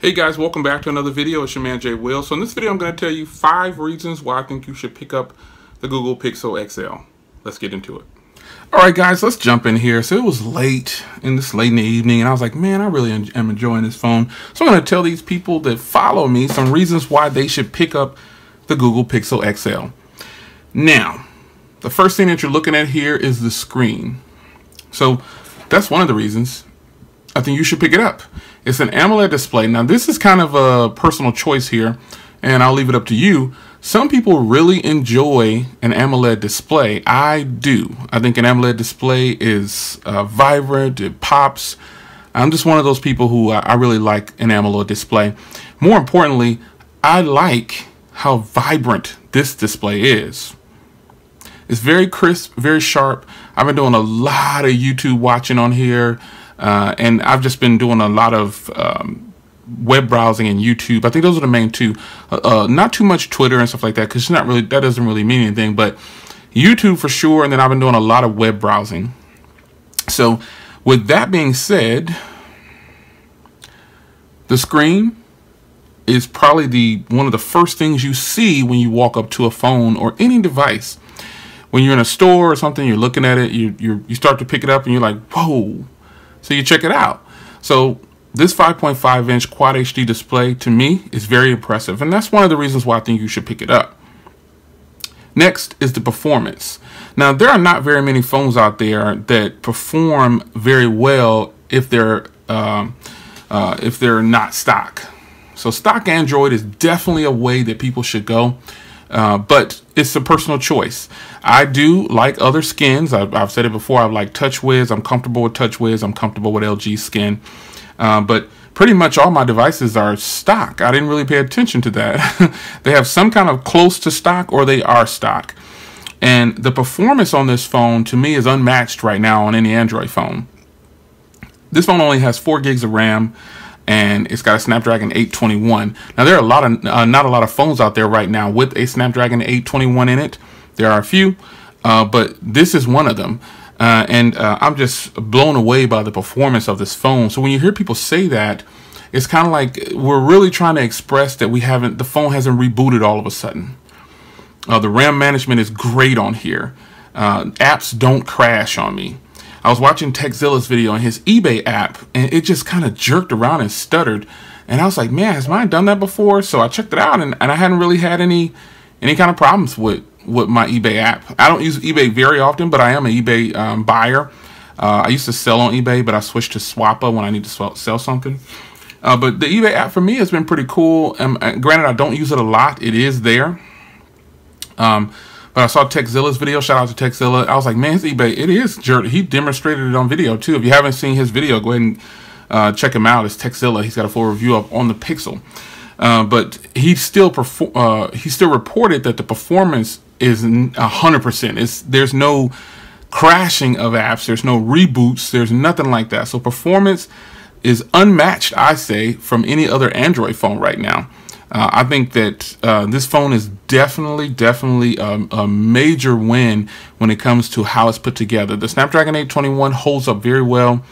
Hey guys, welcome back to another video. It's your man Jay Will. So in this video I'm going to tell you 5 reasons why I think you should pick up the Google Pixel XL. Let's get into it. Alright guys, let's jump in here. So it was late in the evening and I was like, man, I really am enjoying this phone. So I'm going to tell these people that follow me some reasons why they should pick up the Google Pixel XL. Now, the first thing that you're looking at here is the screen. So that's one of the reasons I think you should pick it up. It's an AMOLED display. Now this is kind of a personal choice here, and I'll leave it up to you. Some people really enjoy an AMOLED display. I do. I think an AMOLED display is vibrant, it pops. I'm just one of those people who I really like an AMOLED display. More importantly, I like how vibrant this display is. It's very crisp, very sharp. I've been doing a lot of YouTube watching on here. And I've just been doing a lot of web browsing and YouTube. I think those are the main two. Not too much Twitter and stuff like that, because it's not really, that doesn't really mean anything. But YouTube for sure, and then I've been doing a lot of web browsing. So with that being said, the screen is probably one of the first things you see when you walk up to a phone or any device. When you're in a store or something, you're looking at it, you start to pick it up, and you're like, whoa. So you check it out. So this 5.5-inch Quad HD display to me is very impressive, and that's one of the reasons why I think you should pick it up. Next is the performance. Now there are not very many phones out there that perform very well if they're not stock. So stock Android is definitely a way that people should go. But it's a personal choice. I do like other skins. I've said it before. I like TouchWiz. I'm comfortable with TouchWiz. I'm comfortable with LG skin. But pretty much all my devices are stock. I didn't really pay attention to that. They have some kind of close to stock, or they are stock. And the performance on this phone to me is unmatched right now on any Android phone. This phone only has 4 gigs of RAM. And it's got a Snapdragon 821. Now there are not a lot of phones out there right now with a Snapdragon 821 in it. There are a few, but this is one of them. I'm just blown away by the performance of this phone. So when you hear people say that, it's kind of like we're really trying to express that the phone hasn't rebooted all of a sudden. The RAM management is great on here. Apps don't crash on me. I was watching Techzilla's video on his eBay app, and it just kind of jerked around and stuttered. And I was like, man, has mine done that before? So I checked it out, and I hadn't really had any kind of problems with my eBay app. I don't use eBay very often, but I am an eBay buyer. I used to sell on eBay, but I switched to Swappa when I need to sell something. But the eBay app for me has been pretty cool. Granted, I don't use it a lot. It is there. But I saw Techzilla's video. Shout out to Techzilla. I was like, man, his eBay, it is jerk. He demonstrated it on video too. If you haven't seen his video, go ahead and check him out. It's Techzilla. He's got a full review up on the Pixel. But he still reported that the performance is 100%. There's no crashing of apps. There's no reboots. There's nothing like that. So performance is unmatched, I say, from any other Android phone right now. I think that this phone is definitely a major win when it comes to how it's put together. The Snapdragon 821 holds up very well,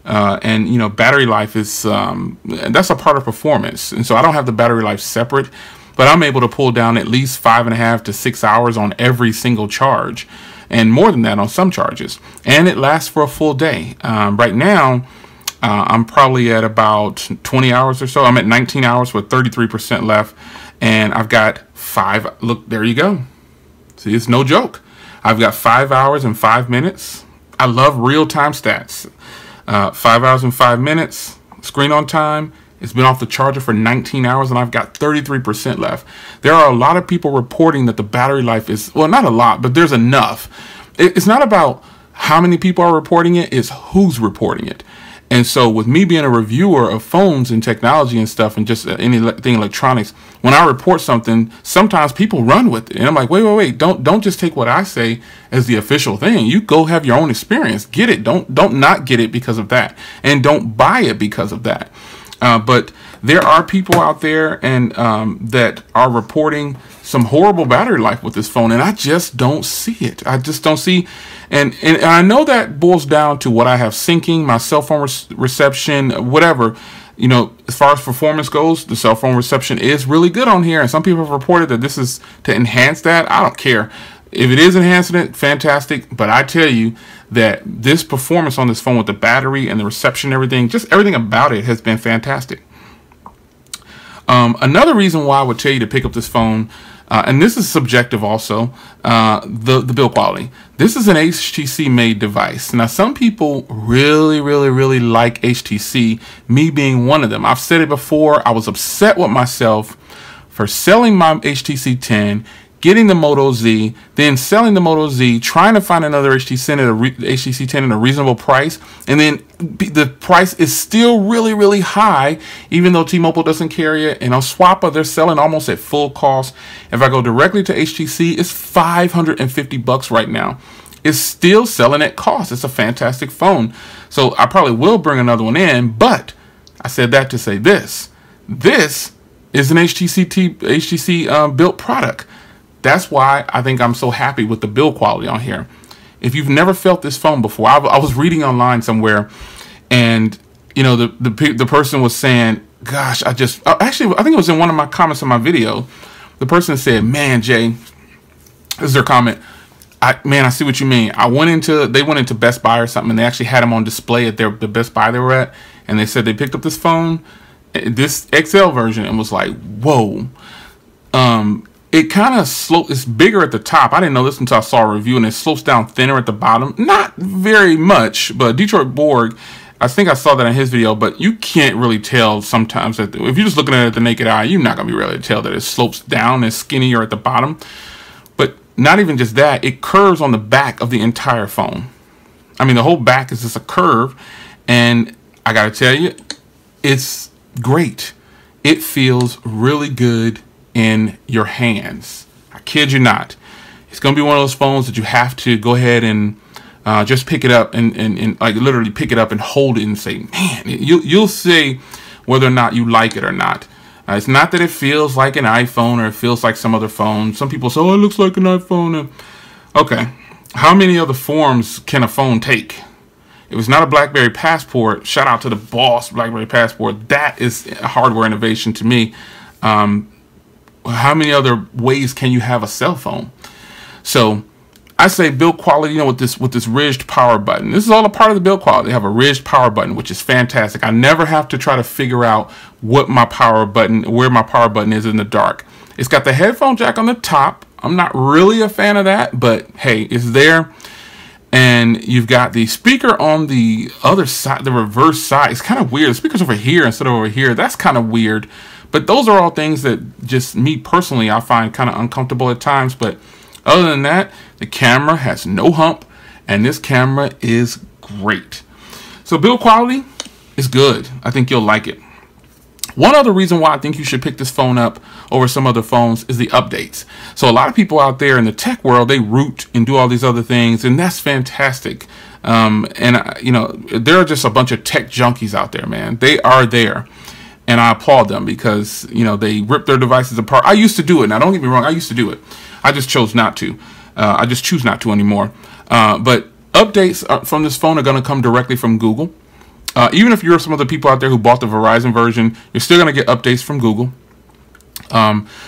and you know, battery life is that's a part of performance. And so I don't have the battery life separate, but I'm able to pull down at least 5.5 to 6 hours on every single charge, and more than that on some charges. And it lasts for a full day. Right now, I'm probably at about 20 hours or so. I'm at 19 hours with 33% left. And I've got 5. Look, there you go. See, it's no joke. I've got 5 hours and 5 minutes. I love real-time stats. 5 hours and 5 minutes. Screen on time. It's been off the charger for 19 hours and I've got 33% left. There are a lot of people reporting that the battery life is, well, not a lot, but there's enough. It's not about how many people are reporting it. It's who's reporting it. And so with me being a reviewer of phones and technology and stuff and just anything electronics, when I report something, sometimes people run with it. And I'm like, wait, don't just take what I say as the official thing. You go have your own experience. Get it. Don't not get it because of that. And don't buy it because of that. But there are people out there and that are reporting some horrible battery life with this phone, and I just don't see it. I just don't see, and I know that boils down to what I have syncing, my cell phone reception, whatever. You know, as far as performance goes, the cell phone reception is really good on here, and some people have reported that this is to enhance that. I don't care. If it is enhancing it, fantastic. But I tell you that this performance on this phone with the battery and the reception and everything, just everything about it has been fantastic. Another reason why I would tell you to pick up this phone, and this is subjective also, the build quality. This is an HTC made device. Now, some people really like HTC, me being one of them. I've said it before, I was upset with myself for selling my HTC 10, getting the Moto Z, then selling the Moto Z, trying to find another HTC 10 at a reasonable price, and then the price is still really high, even though T-Mobile doesn't carry it. And on Swappa, they're selling almost at full cost. If I go directly to HTC, it's $550 right now. It's still selling at cost. It's a fantastic phone. So I probably will bring another one in, but I said that to say this. This is an HTC built product. That's why I think I'm so happy with the build quality on here. If you've never felt this phone before, I was reading online somewhere, and you know, the person was saying, gosh, actually, I think it was in one of my comments on my video. The person said, man, Jay, this is their comment. Man, I see what you mean. They went into Best Buy or something, and they actually had them on display at the Best Buy they were at, and they said they picked up this phone, this XL version, and was like, whoa. It kind of slopes. It's bigger at the top. I didn't know this until I saw a review, and it slopes down thinner at the bottom. Not very much, but Detroit Borg, I think I saw that in his video, but you can't really tell sometimes. If you're just looking at it with the naked eye, you're not going to be able to tell that it slopes down and skinnier at the bottom. But not even just that, it curves on the back of the entire phone. I mean, the whole back is just a curve, and I got to tell you, it's great. It feels really good in your hands. I kid you not. It's going to be one of those phones that you have to go ahead and just pick it up and like literally pick it up and hold it and say, man, you'll say whether or not you like it or not. It's not that it feels like an iPhone or it feels like some other phone. Some people say, oh, it looks like an iPhone. Okay. How many other forms can a phone take? It was not a BlackBerry Passport. Shout out to the boss, BlackBerry Passport. That is a hardware innovation to me. How many other ways can you have a cell phone? So I say build quality, you know, with this ridged power button. This is all a part of the build quality. They have a ridged power button, which is fantastic. I never have to try to figure out where my power button is in the dark. It's got the headphone jack on the top. I'm not really a fan of that, but hey, it's there. And you've got the speaker on the other side, the reverse side. It's kind of weird. The speaker's over here instead of over here. That's kind of weird. But those are all things that just me personally, I find kind of uncomfortable at times. But other than that, the camera has no hump, and this camera is great. So build quality is good. I think you'll like it. One other reason why I think you should pick this phone up over some other phones is the updates. So a lot of people out there in the tech world, they root and do all these other things, and that's fantastic. You know, there are just a bunch of tech junkies out there, man. They are there. And I applaud them because, you know, they rip their devices apart. I used to do it. Now, don't get me wrong. I used to do it. I just chose not to. I just choose not to anymore. But updates from this phone are going to come directly from Google. Even if you're some of the people out there who bought the Verizon version, you're still going to get updates from Google.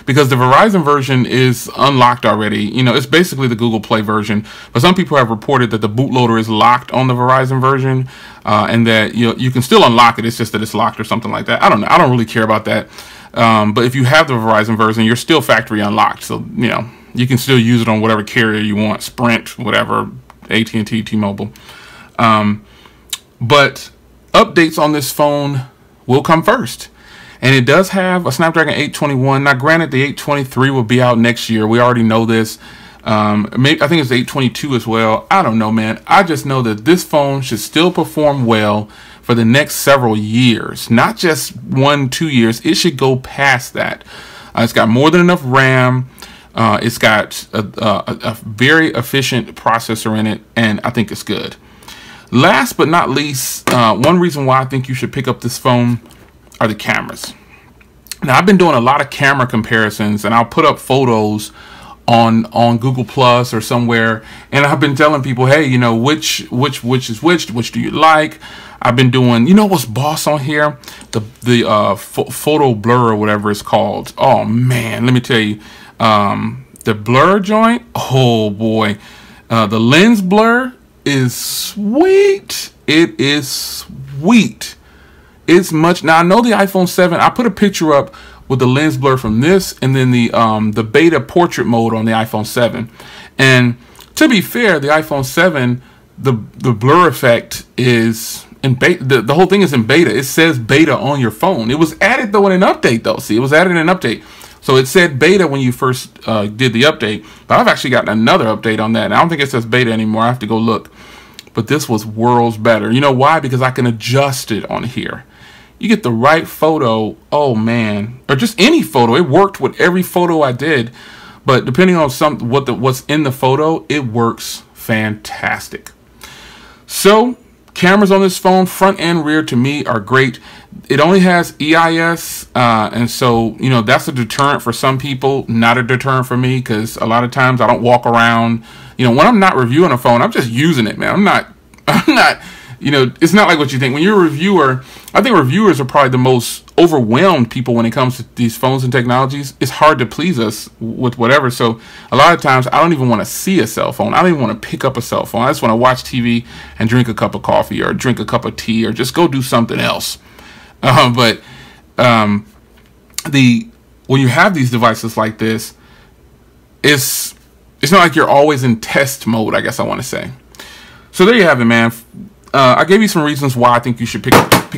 Because the Verizon version is unlocked already. You know, it's basically the Google Play version. But some people have reported that the bootloader is locked on the Verizon version, and that you can still unlock it. It's just that it's locked or something like that. I don't know. I don't really care about that. But if you have the Verizon version, you're still factory unlocked. So, you know, you can still use it on whatever carrier you want, Sprint, whatever, AT&T, T-Mobile. But updates on this phone will come first. And it does have a Snapdragon 821. Now, granted, the 823 will be out next year. We already know this. Maybe, I think it's 822 as well. I don't know, man. I just know that this phone should still perform well for the next several years. Not just 1-2 years. It should go past that. It's got more than enough RAM. It's got a very efficient processor in it, and I think it's good. Last but not least, one reason why I think you should pick up this phone are the cameras. Now, I've been doing a lot of camera comparisons, and I'll put up photos on Google Plus or somewhere, and I've been telling people, hey, you know, which is which do you like? I've been doing, you know what's boss on here? The photo blur or whatever it's called. Oh man, let me tell you, the blur joint, oh boy, the lens blur is sweet. It is sweet. It's much. Now I know the iPhone 7. I put a picture up with the lens blur from this, and then the beta portrait mode on the iPhone 7. And to be fair, the iPhone 7, the blur effect is in beta. The whole thing is in beta. It says beta on your phone. It was added though in an update though. See, it was added in an update. So it said beta when you first did the update, but I've actually gotten another update on that. And I don't think it says beta anymore. I have to go look. But this was worlds better. You know why? Because I can adjust it on here. You get the right photo, oh man, or just any photo. It worked with every photo I did, but depending on what's in the photo, it works fantastic. So cameras on this phone, front and rear, to me are great. It only has EIS, and so, you know, that's a deterrent for some people, not a deterrent for me, because a lot of times I don't walk around, you know, when I'm not reviewing a phone, I'm just using it, man. I'm not, you know, it's not like what you think. When you're a reviewer, I think reviewers are probably the most overwhelmed people when it comes to these phones and technologies. It's hard to please us with whatever. So a lot of times I don't even want to see a cell phone. I don't even want to pick up a cell phone. I just want to watch TV and drink a cup of coffee or drink a cup of tea or just go do something else. But when you have these devices like this, it's not like you're always in test mode, I guess I want to say. So there you have it, man. I gave you some reasons why I think you should pick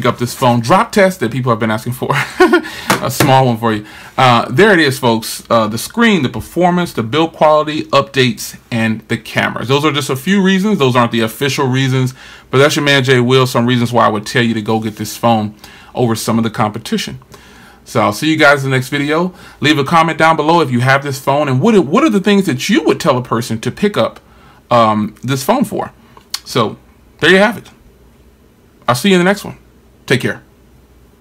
up this phone. Drop test that people have been asking for. A small one for you. There it is, folks. The screen, the performance, the build quality, updates, and the cameras. Those are just a few reasons. Those aren't the official reasons, but that's your man Jay Will. Some reasons why I would tell you to go get this phone over some of the competition. So I'll see you guys in the next video. Leave a comment down below if you have this phone, and what are the things that you would tell a person to pick up this phone for. So there you have it. I'll see you in the next one. Take care.